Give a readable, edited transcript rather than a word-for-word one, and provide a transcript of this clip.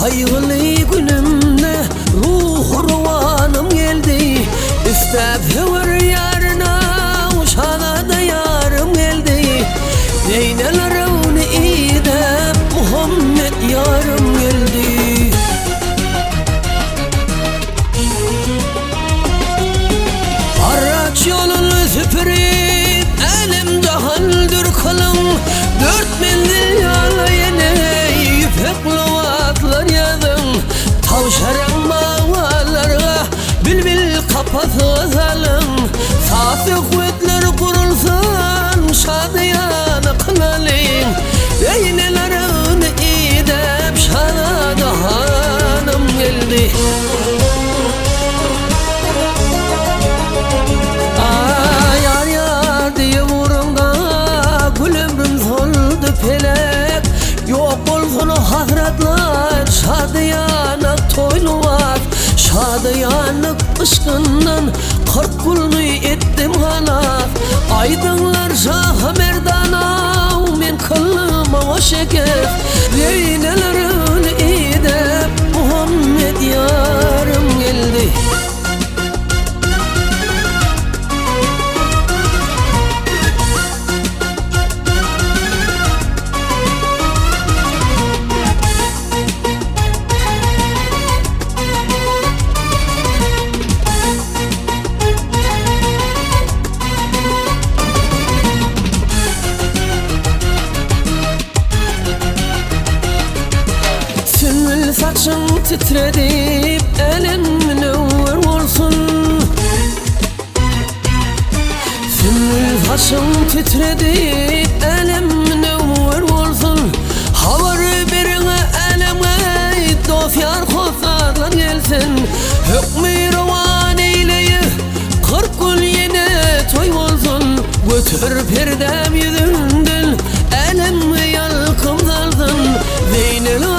Kaygılı günümde ruh ruvanım geldi. İstep var yarına uşana da yarım geldi. Neynelerini iyi de Muhammed yarım geldi. Araç yolunu süpürüp elimde haldır kalın. 4 mendil yala yine yüpekli atlar yazın. Tavşarın bağlarına bilbil kapatı zalın. Safi kuvvetler kurulsun şadiyana kınalın. Beynelerini idep şana da hanım geldi. Pelek yok olsun hasretler, şadiyana toyluvat, şadiyanlık ışkından 40 kulunu ettim hanat. Aydınlar şah merdana men kılma o şeker. Leynelerin idep Muhammed yarım geldi. Saçım titredip elim münevver olsun. Sümül saçım titredip elim münevver olsun. Havarı birine elime dofyar kosarlar gelsin. Hükmü revan eyleyi 40 gün yine toy olsun. Götür perdem yüzünden elim yalkım zaldın. Zeynel